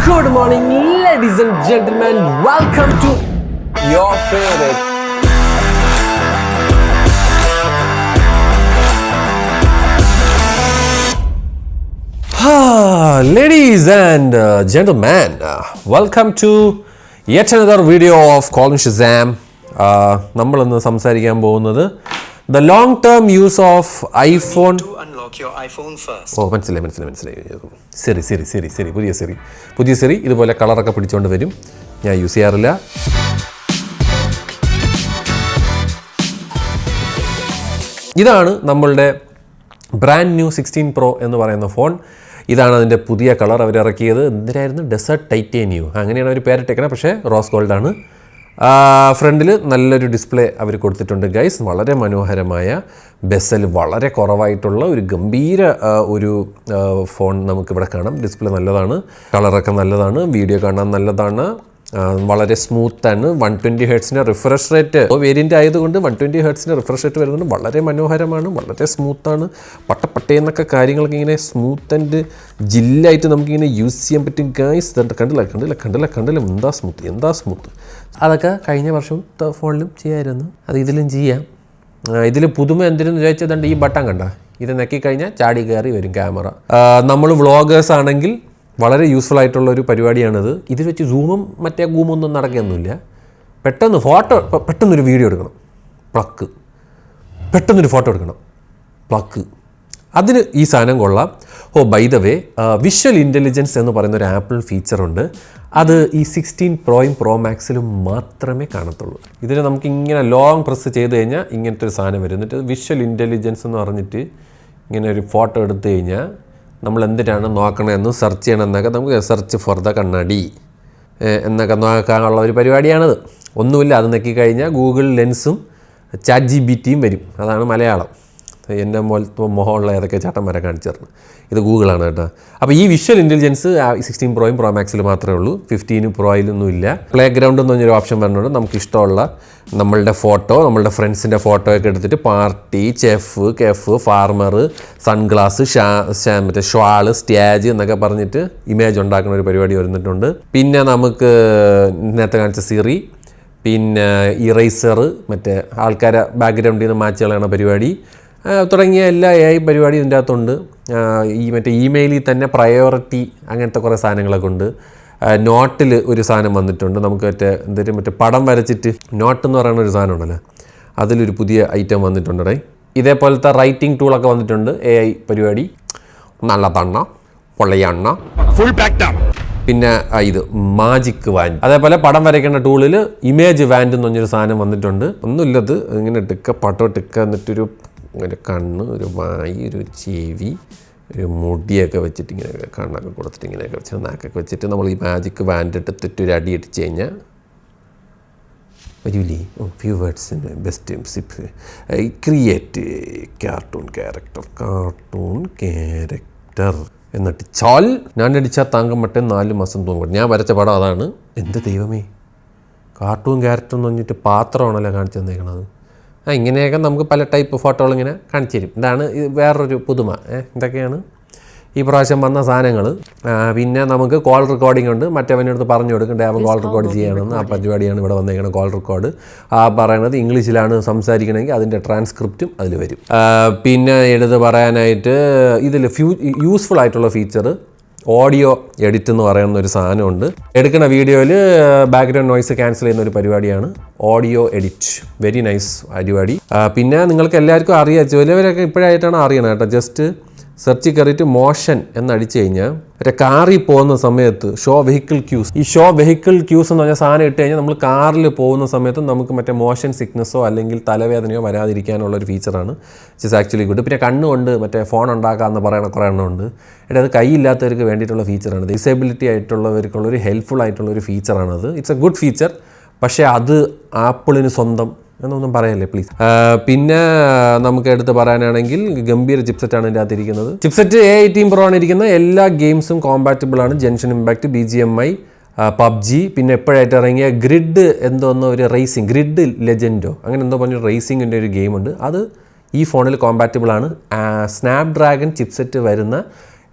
Good morning, ladies and gentlemen. Welcome to your favorite ladies and gentlemen, welcome to yet another video of Calling Shazam. നമ്മളിന്ന് സംസാരിക്കാൻ പോകുന്നത് the long term use of iPhone. Your iPhone first. മനസ്സിലായി. ശരി പുതിയ Siri ഇതുപോലെ കളറൊക്കെ പിടിച്ചുകൊണ്ട് വരും. ഞാൻ യൂസ് ചെയ്യാറില്ല. ഇതാണ് നമ്മളുടെ ബ്രാൻഡ് ന്യൂ 16 Pro എന്ന് പറയുന്ന ഫോൺ. ഇതാണ് അതിൻ്റെ പുതിയ കളർ അവരിറക്കിയത്. എന്തിനായിരുന്നു? ഡെസേർട്ട് ടൈറ്റേനിയം, അങ്ങനെയാണ് അവർ പേരിട്ടേക്കുന്നത്. പക്ഷേ റോസ് ഗോൾഡാണ്. ഫ്രണ്ടിൽ നല്ലൊരു ഡിസ്പ്ലേ അവർ കൊടുത്തിട്ടുണ്ട് ഗൈസ്. വളരെ മനോഹരമായ ബെസൽ, വളരെ കുറവായിട്ടുള്ള ഒരു ഗംഭീര ഒരു ഫോൺ നമുക്കിവിടെ കാണാം. ഡിസ്പ്ലേ നല്ലതാണ്, കളറൊക്കെ നല്ലതാണ്, വീഡിയോ കാണാൻ നല്ലതാണ്, വളരെ സ്മൂത്താണ്. 120 ഹെർട്സിൻ്റെ റിഫ്രഷ് റേറ്റ് വേരിയൻ്റ് ആയതുകൊണ്ട് 120 ഹെർട്സിൻ്റെ റിഫ്രഷ് റേറ്റ് വരുന്നത് വളരെ മനോഹരമാണ്, വളരെ സ്മൂത്താണ്. പട്ടേന്നൊക്കെ കാര്യങ്ങളൊക്കെ ഇങ്ങനെ സ്മൂത്ത് ആൻഡ് ജില്ലായിട്ട് നമുക്കിങ്ങനെ യൂസ് ചെയ്യാൻ പറ്റും ഗൈസ്. കണ്ടില്ല എന്താ സ്മൂത്ത്. അതൊക്കെ കഴിഞ്ഞ വർഷം ഫോണിലും ചെയ്യാമായിരുന്നു, അത് ഇതിലും ചെയ്യാം. ഇതിൽ പുതുമ എന്തിനെന്ന് ചോദിച്ചതുണ്ട്, ഈ ബട്ടൺ കണ്ട, ഇത് നെക്കിക്കഴിഞ്ഞാൽ ചാടി കയറി വരും ക്യാമറ. നമ്മൾ വ്ളോഗേഴ്സ് ആണെങ്കിൽ വളരെ യൂസ്ഫുൾ ആയിട്ടുള്ളൊരു പരിപാടിയാണിത്. ഇതിൽ വെച്ച് സൂമും മറ്റേ ഗൂമൊന്നും നടക്കുകയൊന്നുമില്ല. പെട്ടെന്നൊരു വീഡിയോ എടുക്കണം, പ്ലക്ക്, പെട്ടെന്നൊരു ഫോട്ടോ എടുക്കണം, പ്ലക്ക്, അതിന് ഈ സാധനം കൊള്ളാം. By the way, visual intelligence എന്ന് പറയുന്ന ഒരു ആപ്പിൾ ഫീച്ചറുണ്ട്. അത് ഈ 16 Proയും Pro Maxലും മാത്രമേ കാണത്തുള്ളൂ. ഇതിന് നമുക്കിങ്ങനെ ലോങ് പ്രസ് ചെയ്ത് കഴിഞ്ഞാൽ ഇങ്ങനത്തെ ഒരു സാധനം വരും. എന്നിട്ട് വിഷ്വൽ ഇൻ്റലിജൻസ് എന്ന് പറഞ്ഞിട്ട് ഇങ്ങനെ ഒരു ഫോട്ടോ എടുത്തു കഴിഞ്ഞാൽ നമ്മൾ എന്തിനാണ് നോക്കണമെന്ന് സെർച്ച് ചെയ്യണമെന്നൊക്കെ നമുക്ക് സെർച്ച് ഫോർ ദ കണ്ണാടി എന്നൊക്കെ നോക്കാനുള്ള ഒരു പരിപാടിയാണത്. ഒന്നുമില്ല, അത് നോക്കിക്കഴിഞ്ഞാൽ ഗൂഗിൾ ലെൻസും ChatGPTയും വരും. അതാണ് മലയാളം. എൻ്റെ മുഖമുള്ള ഏതൊക്കെ ചേട്ടന്മാരെ കാണിച്ചു തരണം. ഇത് ഗൂഗിളാണ് കേട്ടോ. അപ്പോൾ ഈ വിഷ്വൽ ഇൻ്റലിജൻസ് 16 Proയും Pro Maxൽ മാത്രമേ ഉള്ളൂ. 15 Proയിലൊന്നും ഇല്ല. പ്ലേ ഗ്രൗണ്ട് എന്ന് പറഞ്ഞൊരു ഓപ്ഷൻ വരുന്നുണ്ട്. നമുക്ക് ഇഷ്ടമുള്ള നമ്മളുടെ ഫോട്ടോ, നമ്മളുടെ ഫ്രണ്ട്സിൻ്റെ ഫോട്ടോ ഒക്കെ എടുത്തിട്ട് പാർട്ടി, ചെഫ്, കെഫ്, ഫാർമർ, സൺഗ്ലാസ്, മറ്റേ ഷ്വാള്, സ്റ്റേജ് എന്നൊക്കെ പറഞ്ഞിട്ട് ഇമേജ് ഉണ്ടാക്കുന്ന ഒരു പരിപാടി വരുന്നിട്ടുണ്ട്. പിന്നെ നമുക്ക് നേരത്തെ കാണിച്ച സിറി, പിന്നെ ഇറേസർ, മറ്റേ ആൾക്കാരെ ബാക്ക്ഗ്രൗണ്ടിൽ നിന്ന് മാച്ച് കളയണ പരിപാടി തുടങ്ങിയ എല്ലാ AI പരിപാടി ഇതിൻ്റെ അകത്തുണ്ട്. മറ്റേ ഇമെയിലിൽ തന്നെ പ്രയോറിറ്റി അങ്ങനത്തെ കുറേ സാധനങ്ങളൊക്കെ ഉണ്ട്. നോട്ടിൽ ഒരു സാധനം വന്നിട്ടുണ്ട്. നമുക്ക് മറ്റേ പടം വരച്ചിട്ട് നോട്ട് എന്ന് പറയുന്ന ഒരു സാധനം ഉണ്ടല്ലോ, അതിലൊരു പുതിയ ഐറ്റം വന്നിട്ടുണ്ടേ. ഇതേപോലത്തെ റൈറ്റിംഗ് ടൂളൊക്കെ വന്നിട്ടുണ്ട്. AI പരിപാടി നല്ലതണ്ണ, പൊള്ളയണ്ണ, ഫുൾ പാക്ഡ്. പിന്നെ ഇത് മാജിക് വാൻഡ്, അതേപോലെ പടം വരയ്ക്കേണ്ട ടൂളിൽ ഇമേജ് വാൻഡ് എന്ന് പറഞ്ഞൊരു സാധനം വന്നിട്ടുണ്ട്. ഒന്നുമില്ലത് ഇങ്ങനെ ടിക്ക എന്നിട്ടൊരു ഒരു കണ്ണ്, ഒരു വായി, ഒരു ചെവി, ഒരു മുടിയൊക്കെ വെച്ചിട്ട് ഇങ്ങനെ കണ്ണൊക്കെ കൊടുത്തിട്ട് ഇങ്ങനെയൊക്കെ വെച്ചിട്ട് നാക്കൊക്കെ വെച്ചിട്ട് നമ്മൾ ഈ മാജിക് വാൻഡ് എടുത്തിട്ട് ഒരു അടി അടിച്ച് കഴിഞ്ഞാൽ വരൂലേ. Few words best create cartoon character എന്നിട്ട് ചാൽ ഞാൻ അടിച്ചാൽ താങ്കം മറ്റേ 4 മാസം തൂങ്ങും. ഞാൻ വരച്ച പടം അതാണ്. എന്ത് ദൈവമേ, കാർട്ടൂൺ ക്യാരക്ടർ എന്ന് പറഞ്ഞിട്ട് പാത്രമാണല്ലോ കാണിച്ചു തന്നേക്കണത്. ഇങ്ങനെയൊക്കെ നമുക്ക് പല ടൈപ്പ് ഫോട്ടോകൾ ഇങ്ങനെ കാണിച്ചു തരും. ഇതാണ് വേറൊരു പുതുമ. ഇതൊക്കെയാണ് ഈ പ്രാവശ്യം വന്ന സാധനങ്ങൾ. പിന്നെ നമുക്ക് കോൾ റെക്കോർഡിംഗ് ഉണ്ട്. മറ്റവനടുത്ത് പറഞ്ഞു കൊടുക്കും അവൻ കോൾ റെക്കോർഡ് ചെയ്യണമെന്ന്. ആ പരിപാടിയാണ് ഇവിടെ വന്നേക്കുന്നത്. കോൾ റെക്കോർഡ് പറയണത് ഇംഗ്ലീഷിലാണ് സംസാരിക്കണമെങ്കിൽ അതിൻ്റെ ട്രാൻസ്ക്രിപ്റ്റും അതിൽ വരും. പിന്നെ എടുത്ത് പറയാനായിട്ട് ഇതിൽ യൂസ്ഫുൾ ആയിട്ടുള്ള ഫീച്ചർ ഓഡിയോ എഡിറ്റ് എന്ന് പറയുന്ന ഒരു സാധനമുണ്ട്. എടുക്കുന്ന വീഡിയോയിൽ ബാക്ക്ഗ്രൗണ്ട് നോയ്സ് ക്യാൻസൽ ചെയ്യുന്ന ഒരു പരിപാടിയാണ് ഓഡിയോ എഡിറ്റ്. വെരി നൈസ് പരിപാടി. പിന്നെ നിങ്ങൾക്ക് എല്ലാവർക്കും അറിയാം, ചിലവരൊക്കെ ഇപ്പോഴായിട്ടാണ് അറിയണം കേട്ടോ. ജസ്റ്റ് സെർച്ചിൽ കയറിയിട്ട് മോഷൻ എന്നടിച്ചു കഴിഞ്ഞാൽ മറ്റേ കാറിൽ പോകുന്ന സമയത്ത് ഷോ വെഹിക്കിൾ ക്യൂസ് എന്ന് പറഞ്ഞ സാധനം ഇട്ട് കഴിഞ്ഞാൽ നമ്മൾ കാറിൽ പോകുന്ന സമയത്ത് നമുക്ക് മറ്റേ മോഷൻ സിക്നസ്സോ അല്ലെങ്കിൽ തലവേദനയോ വരാതിരിക്കാനുള്ള ഒരു ഫീച്ചറാണ്. It's actually good. പിന്നെ കണ്ണുകൊണ്ട് മറ്റേ ഫോൺ ഉണ്ടാക്കാമെന്ന് പറയുന്ന കുറേ എണ്ണമുണ്ട്. അത് കൈയില്ലാത്തവർക്ക് വേണ്ടിയിട്ടുള്ള ഫീച്ചറാണ്. ഡിസേബിലിറ്റി ആയിട്ടുള്ളവർക്കുള്ളൊരു ഹെൽപ്ഫുൾ ആയിട്ടുള്ളൊരു ഫീച്ചറാണത്. It's a good feature. പക്ഷേ അത് ആപ്പിളിന് സ്വന്തം എന്നൊന്നും പറയല്ലേ പ്ലീസ്. പിന്നെ നമുക്ക് എടുത്ത് പറയാനാണെങ്കിൽ ഗംഭീര ചിപ്സെറ്റാണ് ഇതിൻ്റെ അകത്തിരിക്കുന്നത്. ചിപ്സെറ്റ് A18 Pro ആണ് ഇരിക്കുന്നത്. എല്ലാ ഗെയിംസും കോമ്പാറ്റബിൾ ആണ്. ജെൻഷൻ ഇമ്പാക്റ്റ്, BGMI, PUBG, പിന്നെ എപ്പോഴായിട്ട് ഇറങ്ങിയ ഗ്രിഡ് എന്തോന്നോ ഒരു റേസിംഗ്, ഗ്രിഡ് ലെജൻഡോ അങ്ങനെ എന്തോ പറഞ്ഞ റേസിങ്ങിൻ്റെ ഒരു ഗെയിമുണ്ട്. അത് ഈ ഫോണിൽ കോമ്പാറ്റബിൾ ആണ്. സ്നാപ്ഡ്രാഗൺ ചിപ്സെറ്റ് വരുന്ന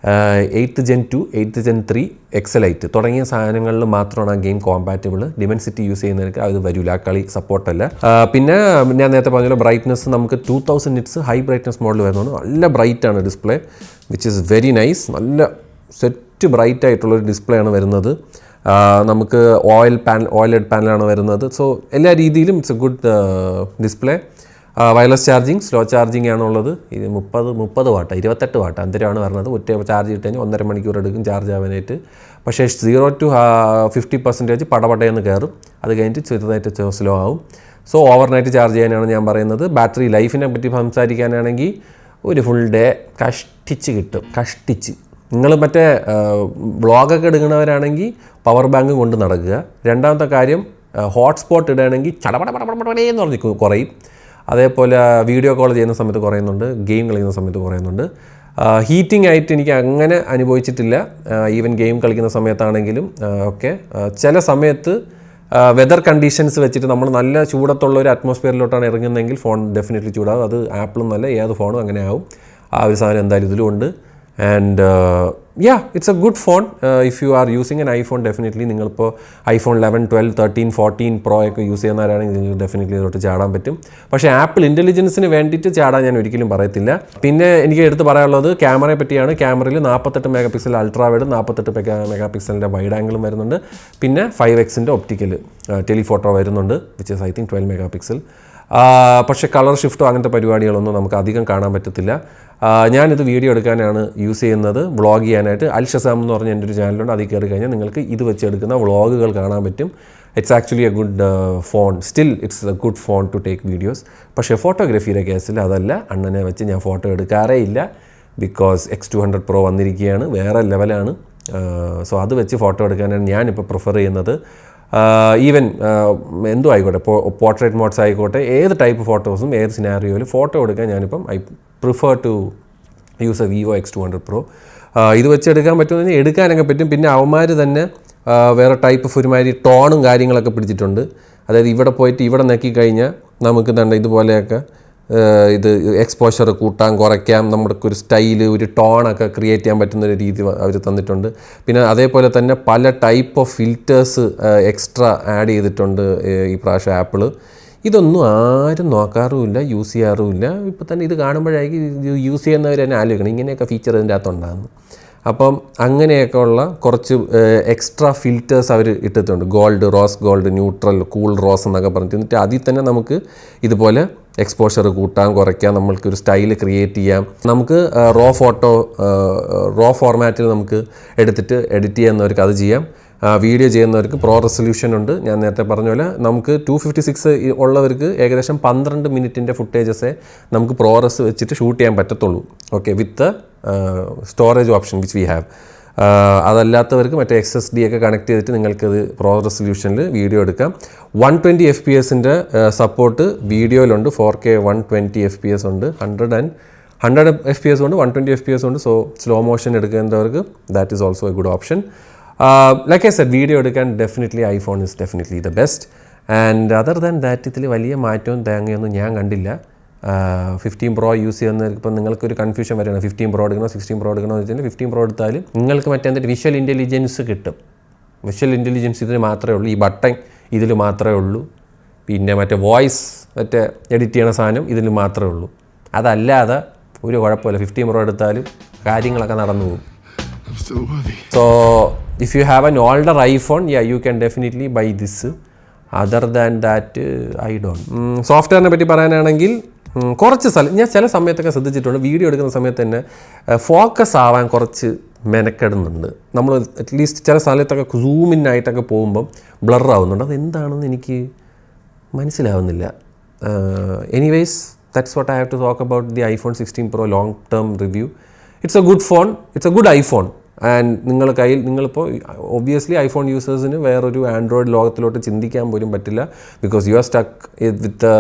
8th Gen 2, 8th Gen 3, Excelite തുടങ്ങിയ സാധനങ്ങളിൽ മാത്രമാണ് ആ ഗെയിം കോമ്പാറ്റബിൾ. ഡിമെൻസിറ്റി യൂസ് ചെയ്യുന്നവർക്ക് അത് വരില്ല, ആ കളി സപ്പോർട്ടല്ല. പിന്നെ ഞാൻ നേരത്തെ പറഞ്ഞ ബ്രൈറ്റ്നസ് നമുക്ക് 2000 നിറ്റ്സ് ഹൈ ബ്രൈറ്റ്നസ് മോഡൽ വരുന്നതുകൊണ്ട് നല്ല ബ്രൈറ്റാണ് display, which is very nice. നല്ല സെറ്റ് ബ്രൈറ്റ് ആയിട്ടുള്ളൊരു ഡിസ്പ്ലേ ആണ് വരുന്നത്. നമുക്ക് OLED പാനലാണ് വരുന്നത്. സോ എല്ലാ രീതിയിലും it's a good display. Wireless charging, slow charging ആണുള്ളത്. ഇത് 30 വാട്ട്, 28 വാട്ട് അന്തരമാണ് വരുന്നത്. ഒറ്റ ചാർജ് ഇട്ട് കഴിഞ്ഞാൽ 1.5 മണിക്കൂർ എടുക്കും ചാർജ് ആവാനായിട്ട്. പക്ഷേ 0 to 50% പടപടയെന്ന് കയറും, അത് കഴിഞ്ഞിട്ട് ചെറുതായിട്ട് സ്ലോ ആവും. സോ ഓവർനൈറ്റ് ചാർജ് ചെയ്യാനാണ് ഞാൻ പറയുന്നത്. ബാറ്ററി ലൈഫിനെ പറ്റി സംസാരിക്കാനാണെങ്കിൽ ഒരു ഫുൾ ഡേ കഷ്ടിച്ച് കിട്ടും, കഷ്ടിച്ച്. നിങ്ങൾ മറ്റേ വ്ളോഗൊക്കെ എടുക്കുന്നവരാണെങ്കിൽ പവർ ബാങ്ക് കൊണ്ട് നടക്കുക. രണ്ടാമത്തെ കാര്യം, ഹോട്ട്സ്പോട്ട് ഇടുകയാണെങ്കിൽ ചടപടപടപടപടേന്ന് പറഞ്ഞ് കുറയും. അതേപോലെ വീഡിയോ കോൾ ചെയ്യുന്ന സമയത്ത് കുറയുന്നുണ്ട്, ഗെയിം കളിക്കുന്ന സമയത്ത് കുറയുന്നുണ്ട്. ഹീറ്റിംഗ് ആയിട്ട് എനിക്ക് അങ്ങനെ അനുഭവിച്ചിട്ടില്ല. ഈവൻ ഗെയിം കളിക്കുന്ന സമയത്താണെങ്കിലും ഒക്കെ ചില സമയത്ത് വെതർ കണ്ടീഷൻസ് വെച്ചിട്ട് നമ്മൾ നല്ല ചൂടത്തുള്ള ഒരു അറ്റ്മോസ്ഫിയറിലോട്ടാണ് ഇറങ്ങുന്നതെങ്കിൽ ഫോൺ ഡെഫിനറ്റ്ലി ചൂടാകും. അത് ആപ്പിളും നല്ല ഏത് ഫോണും അങ്ങനെ ആവും. ആ ഒരു സാധനം എന്തായാലും ഇതിലും ഉണ്ട്. And it's a good phone. If you are using an iPhone, definitely നിങ്ങളിപ്പോൾ iPhone 11, 12, 13, 14 Pro ഒക്കെ യൂസ് ചെയ്യുന്നവരാണെങ്കിൽ നിങ്ങൾക്ക് ഡെഫിനറ്റ്ലി ഇതോട്ട് ചാടാൻ പറ്റും. പക്ഷേ ആപ്പിൾ ഇൻ്റലിജൻസിന് വേണ്ടിയിട്ട് ചാടാൻ ഞാൻ ഒരിക്കലും പറയത്തില്ല. പിന്നെ എനിക്ക് എടുത്ത് പറയാനുള്ളത് ക്യാമറയെ പറ്റിയാണ്. ക്യാമറയിൽ 48 mega pixel ultra wide, 48 mega പിക്സലിൻ്റെ വൈഡ് ആംഗിളും വരുന്നുണ്ട്. പിന്നെ 5x ഒപ്റ്റിക്കൽ ടെലിഫോട്ടോ വരുന്നുണ്ട്, which is I think 12 mega pixel. പക്ഷേ കളർ ഷിഫ്റ്റോ അങ്ങനത്തെ പരിപാടികളൊന്നും നമുക്ക് അധികം കാണാൻ പറ്റത്തില്ല. ഞാനിത് വീഡിയോ എടുക്കാനാണ് യൂസ് ചെയ്യുന്നത്, വ്ളോഗ് ചെയ്യാനായിട്ട്. അൽ ഷസാം എന്ന് പറഞ്ഞ എൻ്റെ ഒരു ചാനലുണ്ട്, അതിൽ കയറി കഴിഞ്ഞാൽ നിങ്ങൾക്ക് ഇത് വെച്ചെടുക്കുന്ന വ്ളോഗുകൾ കാണാൻ പറ്റും. It's actually a good phone. Still it's a good phone to take videos. പക്ഷേ ഫോട്ടോഗ്രാഫിയുടെ കേസിൽ അതല്ല. അണ്ണനെ വെച്ച് ഞാൻ ഫോട്ടോ എടുക്കാറേ ഇല്ല. ബിക്കോസ് X200 Pro വന്നിരിക്കുകയാണ്, വേറെ ലെവലാണ്. സോ അത് വെച്ച് ഫോട്ടോ എടുക്കാനാണ് ഞാനിപ്പോൾ പ്രിഫർ ചെയ്യുന്നത്. ഈവൻ എന്തോ ആയിക്കോട്ടെ, പോർട്രേറ്റ് മോഡ്സ് ആയിക്കോട്ടെ, ഏത് ടൈപ്പ് ഫോട്ടോസും ഏത് സിനാരിയോയിലും ഫോട്ടോ എടുക്കാൻ ഞാനിപ്പം I prefer to use a Vivo X200 Pro. ഇത് വെച്ച് എടുക്കാൻ പറ്റുമെന്ന് എടുക്കാനൊക്കെ പറ്റും. പിന്നെ അവന്മാർ തന്നെ വേറെ ടൈപ്പ് ഒരുമാതിരി ടോണും കാര്യങ്ങളൊക്കെ പിടിച്ചിട്ടുണ്ട്. അതായത് ഇവിടെ പോയിട്ട് ഇവിടെ നോക്കിക്കഴിഞ്ഞാൽ നമുക്ക് തന്നെ ഇതുപോലെയൊക്കെ ഇത് എക്സ്പോഷർ കൂട്ടാൻ കുറയ്ക്കാം, നമുക്കൊരു സ്റ്റൈല്, ഒരു ടോണൊക്കെ ക്രിയേറ്റ് ചെയ്യാൻ പറ്റുന്നൊരു രീതി അവർ തന്നിട്ടുണ്ട്. പിന്നെ അതേപോലെ തന്നെ പല type of filters extra add ചെയ്തിട്ടുണ്ട് ഈ പ്രാവശ്യം ആപ്പിൾ. ഇതൊന്നും ആരും നോക്കാറുമില്ല, യൂസ് ചെയ്യാറുമില്ല. ഇപ്പോൾ തന്നെ ഇത് കാണുമ്പോഴായിരിക്കും ഇത് യൂസ് ചെയ്യുന്നവർ തന്നെ ആലോചിക്കണം ഇങ്ങനെയൊക്കെ ഫീച്ചർ ഇതിൻ്റെ അകത്തുണ്ടാകുന്നു. അപ്പം അങ്ങനെയൊക്കെ ഉള്ള കുറച്ച് എക്സ്ട്രാ ഫിൽറ്റേഴ്സ് അവർ ഇട്ടിട്ടുണ്ട്. Gold, rose gold, neutral, cool rose എന്നൊക്കെ പറഞ്ഞിട്ട്. എന്നിട്ട് അതിൽ തന്നെ നമുക്ക് ഇതുപോലെ എക്സ്പോഷർ കൂട്ടാൻ കുറയ്ക്കാം, നമ്മൾക്കൊരു സ്റ്റൈല് ക്രിയേറ്റ് ചെയ്യാം. നമുക്ക് റോ ഫോർമാറ്റിൽ നമുക്ക് എടുത്തിട്ട് എഡിറ്റ് ചെയ്യുന്നവർക്ക് അത് ചെയ്യാം. വീഡിയോ ചെയ്യുന്നവർക്ക് പ്രോ റെസൊല്യൂഷൻ ഉണ്ട്. ഞാൻ നേരത്തെ പറഞ്ഞ പോലെ നമുക്ക് 256 ഉള്ളവർക്ക് ഏകദേശം 12 മിനിറ്റിൻ്റെ ഫുട്ടേജസേ നമുക്ക് പ്രോ റെസ് വെച്ചിട്ട് ഷൂട്ട് ചെയ്യാൻ പറ്റത്തുള്ളൂ. Okay, with storage option which we have. അതല്ലാത്തവർക്ക് മറ്റേ SSD ഒക്കെ കണക്ട് ചെയ്തിട്ട് നിങ്ങൾക്കത് പ്രോ റെസൊല്യൂഷനിൽ വീഡിയോ എടുക്കാം. 120 FPS സപ്പോർട്ട് വീഡിയോയിലുണ്ട്. 4K 120 FPS ഉണ്ട്, 100 FPS ഉണ്ട്, 120 FPS ഉണ്ട്. സോ സ്ലോ മോഷൻ എടുക്കേണ്ടവർക്ക് that is also a good option. Like I said, video എടുക്കാൻ definitely iPhone is definitely the best. And other than that ഇതിൽ വലിയ മാറ്റവും തേങ്ങയൊന്നും ഞാൻ കണ്ടില്ല. 15 Pro യൂസ് ചെയ്യുന്നവർക്ക് ഇപ്പം നിങ്ങൾക്കൊരു കൺഫ്യൂഷൻ വരികയാണ്, 15 Pro എടുക്കണോ 16 Pro എടുക്കണോ എന്ന് വെച്ചാൽ 15 Pro എടുത്താൽ നിങ്ങൾക്ക് മറ്റേ വിഷ്വൽ ഇൻ്റലിജൻസ് കിട്ടും. വിഷ്വൽ ഇൻ്റലിജൻസ് ഇതിന് മാത്രമേ ഉള്ളൂ, ഈ ബട്ടൺ ഇതിൽ മാത്രമേ ഉള്ളൂ. പിന്നെ മറ്റേ വോയിസ് മറ്റേ എഡിറ്റ് ചെയ്യണ സാധനം ഇതിൽ മാത്രമേ ഉള്ളൂ. അതല്ലാതെ ഒരു കുഴപ്പമില്ല. 15 Pro എടുത്താലും കാര്യങ്ങളൊക്കെ നടന്നു പോകും. So if you have an older iPhone, yeah, you can definitely buy this. Other than that, I don't. സോഫ്റ്റ്വെയറിനെ പറ്റി പറയാനാണെങ്കിൽ കുറച്ച് ഞാൻ ചില സമയത്തൊക്കെ ശ്രദ്ധിച്ചിട്ടുണ്ട്, വീഡിയോ എടുക്കുന്ന സമയത്ത് തന്നെ ഫോക്കസ് ആവാൻ കുറച്ച് മെനക്കെടുന്നുണ്ട്. നമ്മൾ അറ്റ്ലീസ്റ്റ് ചില സ്ഥലത്തൊക്കെ സൂമിനായിട്ടൊക്കെ പോകുമ്പം ബ്ലർ ആവുന്നുണ്ട്. അതെന്താണെന്ന് എനിക്ക് മനസ്സിലാവുന്നില്ല. Anyways, that's what I have to talk about the iPhone 16 Pro long term review. It's a good phone, it's a good iPhone. And നിങ്ങളിപ്പോൾ ഒബ്വിയസ്ലി ഐഫോൺ യൂസേഴ്സിന് വേറൊരു ആൻഡ്രോയിഡ് ലോകത്തിലോട്ട് ചിന്തിക്കാൻ പോലും പറ്റില്ല because you are stuck with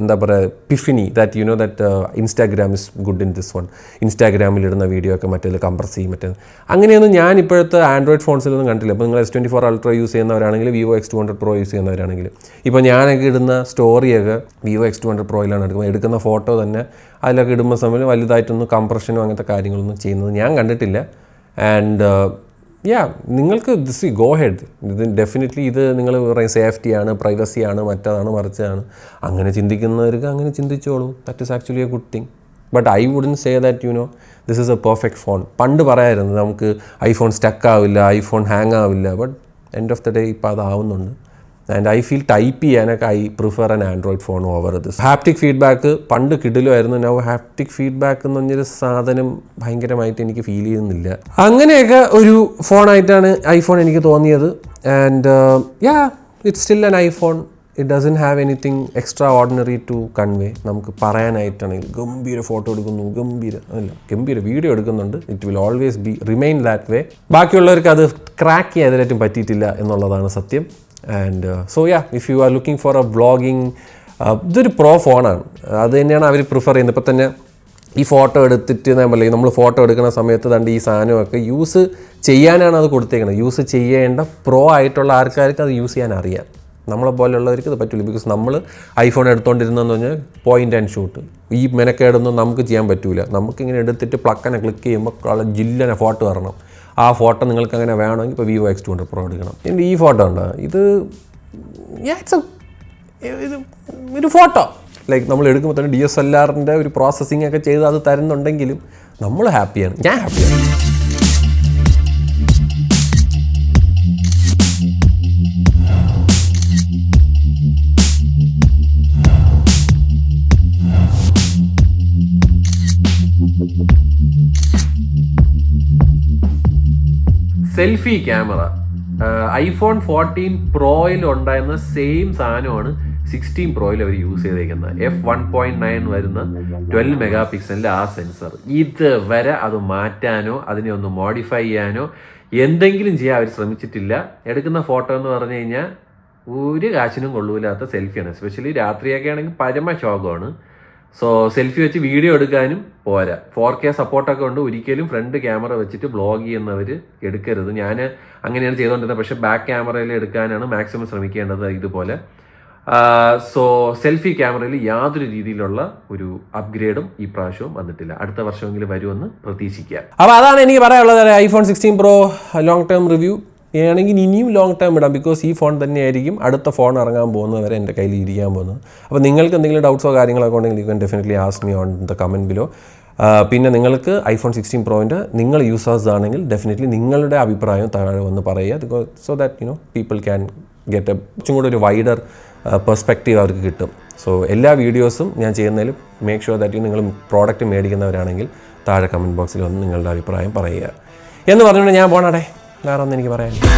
എന്താ പറയുക പിഫിനി that you know that Instagram is good in this one. ഇൻസ്റ്റാഗ്രാമിലിടുന്ന വീഡിയോ ഒക്കെ മറ്റേത് കംപ്രസ് ചെയ്യും അങ്ങനെയൊന്നും ഞാൻ ഇപ്പോഴത്തെ ആൻഡ്രോയിഡ് ഫോൺസിലൊന്നും കണ്ടില്ല. അപ്പോൾ നിങ്ങൾ S24 Ultra യൂസ് ചെയ്യുന്നവരാണെങ്കിൽ Vivo X200 Pro യൂസ് ചെയ്യുന്നവരാണെങ്കിൽ ഇപ്പോൾ ഞാനൊക്കെ ഇടുന്ന സ്റ്റോറിയൊക്കെ Vivo X200 Proയിലാണ് എടുക്കുന്ന ഫോട്ടോ തന്നെ അതിലൊക്കെ ഇടുമ്പോൾ സമയം വലുതായിട്ടൊന്നും കംപ്രഷനോ അങ്ങനത്തെ കാര്യങ്ങളൊന്നും ചെയ്യുന്നത് ഞാൻ കണ്ടിട്ടില്ല. ആൻഡ് നിങ്ങൾക്ക് ഗോ ഹെഡ്. ഇത് ഡെഫിനറ്റ്ലി ഇത് നിങ്ങൾ പറയും സേഫ്റ്റിയാണ്, പ്രൈവസിയാണ്, മറ്റതാണ്, മറിച്ചാണ്. അങ്ങനെ ചിന്തിക്കുന്നവർക്ക് അങ്ങനെ ചിന്തിച്ചോളൂ. That is actually a good thing. But I wouldn't say that this is a perfect phone. പണ്ട് പറയായിരുന്നു നമുക്ക് ഐഫോൺ സ്റ്റക്ക് ആവില്ല, ഐഫോൺ ഹാങ് ആവില്ല. But end of the day ഇപ്പോൾ അതാവുന്നുണ്ട്. ആൻഡ് ഐ ഫീൽ ടൈപ്പ് ചെയ്യാനൊക്കെ I prefer an Android phone over this. Haptic feedback പണ്ട് കിടിലുമായിരുന്നു. നൗ ഹാപ്റ്റിക് ഫീഡ്ബാക്ക് എന്ന് പറഞ്ഞൊരു സാധനം ഭയങ്കരമായിട്ട് എനിക്ക് ഫീൽ ചെയ്യുന്നില്ല. അങ്ങനെയൊക്കെ ഒരു ഫോണായിട്ടാണ് ഐഫോൺ എനിക്ക് തോന്നിയത്. And it's still an iPhone. It doesn't have anything extraordinary to convey. നമുക്ക് പറയാനായിട്ടാണെങ്കിൽ ഗംഭീര ഫോട്ടോ എടുക്കുന്നു, ഗംഭീര വീഡിയോ എടുക്കുന്നുണ്ട്. It will always remain that way. ബാക്കിയുള്ളവർക്ക് അത് ക്രാക്ക് ചെയ്യാനായിട്ടും പറ്റിയിട്ടില്ല എന്നുള്ളതാണ് സത്യം. And so if you are looking for a vlogging, ഇതൊരു പ്രോ ഫോണാണ്. അത് തന്നെയാണ് അവർ പ്രിഫർ ചെയ്യുന്നത്. ഇപ്പം തന്നെ ഈ ഫോട്ടോ എടുത്തിട്ട് നമ്മൾ ഫോട്ടോ എടുക്കുന്ന സമയത്ത് കണ്ട് ഈ സാധനമൊക്കെ യൂസ് ചെയ്യാനാണ് അത് കൊടുത്തേക്കുന്നത്. യൂസ് ചെയ്യേണ്ട പ്രോ ആയിട്ടുള്ള ആൾക്കാർക്ക് അത് യൂസ് ചെയ്യാൻ അറിയാം. നമ്മളെ പോലെയുള്ളവർക്ക് ഇത് പറ്റില്ല. ബിക്കോസ് നമ്മൾ ഐഫോൺ എടുത്തുകൊണ്ടിരുന്നതെന്ന് പറഞ്ഞാൽ പോയിൻ്റ് ആൻഡ് ഷൂട്ട്, ഈ മെനക്കേടൊന്നും നമുക്ക് ചെയ്യാൻ പറ്റില്ല. നമുക്കിങ്ങനെ എടുത്തിട്ട് പ്ലക്കനെ ക്ലിക്ക് ചെയ്യുമ്പോൾ ജില്ലനെ ഫോട്ടോ വരണം. ആ ഫോട്ടോ നിങ്ങൾക്ക് അങ്ങനെ വേണമെങ്കിൽ ഇപ്പോൾ Vivo X200 Pro എടുക്കണം. എൻ്റെ ഈ ഫോട്ടോ ഉണ്ടോ, ഇത് ഒരു ഫോട്ടോ ലൈക്ക് നമ്മൾ എടുക്കുമ്പോൾ തന്നെ DSLRൻ്റെ ഒരു പ്രോസസ്സിങ് ഒക്കെ ചെയ്ത് അത് തരുന്നുണ്ടെങ്കിലും നമ്മൾ ഹാപ്പിയാണ്, ഞാൻ ഹാപ്പിയാണ്. സെൽഫി ക്യാമറ ഐഫോൺ 14 Proയിൽ ഉണ്ടായിരുന്ന സെയിം സാധനമാണ് 16 Proയിൽ അവർ യൂസ് ചെയ്തേക്കുന്നത്. f1.9 വരുന്ന 12 MP ആ സെൻസർ. ഇതുവരെ അത് മാറ്റാനോ അതിനെ ഒന്ന് മോഡിഫൈ ചെയ്യാനോ എന്തെങ്കിലും ചെയ്യാൻ അവർ ശ്രമിച്ചിട്ടില്ല. എടുക്കുന്ന ഫോട്ടോ എന്ന് പറഞ്ഞു കഴിഞ്ഞാൽ ഒരു കാശിനും കൊള്ളൂലാത്ത സെൽഫിയാണ്. എസ്പെഷ്യലി രാത്രിയൊക്കെ ആണെങ്കിൽ പരമ ശോകമാണ്. സോ സെൽഫി വെച്ച് വീഡിയോ എടുക്കാനും പോരാ. 4K സപ്പോർട്ടൊക്കെ ഉണ്ട്. ഒരിക്കലും ഫ്രണ്ട് ക്യാമറ വെച്ചിട്ട് വ്ളോഗ് ചെയ്യുന്നവർ എടുക്കരുത്. ഞാൻ അങ്ങനെയാണ് ചെയ്തുകൊണ്ടിരുന്നത്. പക്ഷേ ബാക്ക് ക്യാമറയിൽ എടുക്കാനാണ് മാക്സിമം ശ്രമിക്കേണ്ടത് ഇതുപോലെ. സോ സെൽഫി ക്യാമറയിൽ യാതൊരു രീതിയിലുള്ള ഒരു അപ്ഗ്രേഡും ഈ പ്രാവശ്യവും വന്നിട്ടില്ല. അടുത്ത വർഷമെങ്കിലും വരുമെന്ന് പ്രതീക്ഷിക്കാം. അപ്പോൾ അതാണ് എനിക്ക് പറയാനുള്ളത്. IPhone 16 Pro long term review ആണെങ്കിൽ ഇനിയും ലോങ് ടേം ഇടാം. ബിക്കോസ് ഈ ഫോൺ തന്നെയായിരിക്കും അടുത്ത ഫോൺ ഇറങ്ങാൻ പോകുന്നവരെ എൻ്റെ കയ്യിൽ ഇരിക്കാൻ പോകുന്നത്. അപ്പോൾ നിങ്ങൾക്ക് എന്തെങ്കിലും ഡൗട്ട്സോ കാര്യങ്ങളൊക്കെ ഉണ്ടെങ്കിൽ you can definitely ask me on the comment below. പിന്നെ നിങ്ങൾക്ക് ഐഫോൺ 16 Proൻ്റെ നിങ്ങൾ യൂസേഴ്സ് ആണെങ്കിൽ ഡെഫിനറ്റ്ലി നിങ്ങളുടെ അഭിപ്രായം താഴെ വന്ന് പറയുക. So that people can get കുറച്ചും കൂടെ ഒരു വൈഡർ പെർസ്പെക്റ്റീവ് അവർക്ക് കിട്ടും. സോ എല്ലാ വീഡിയോസും ഞാൻ ചെയ്യുന്നതിൽ മേക്ക് ഷുവർ ദാറ്റ് നിങ്ങൾ പ്രോഡക്റ്റ് മേടിക്കുന്നവരാണെങ്കിൽ താഴെ കമൻറ്റ് ബോക്സിൽ വന്ന് നിങ്ങളുടെ അഭിപ്രായം പറയുക എന്ന് പറഞ്ഞുകൊണ്ട് ഞാൻ പോണേ. വേറെ ഒന്നും എനിക്ക് പറയാനില്ല.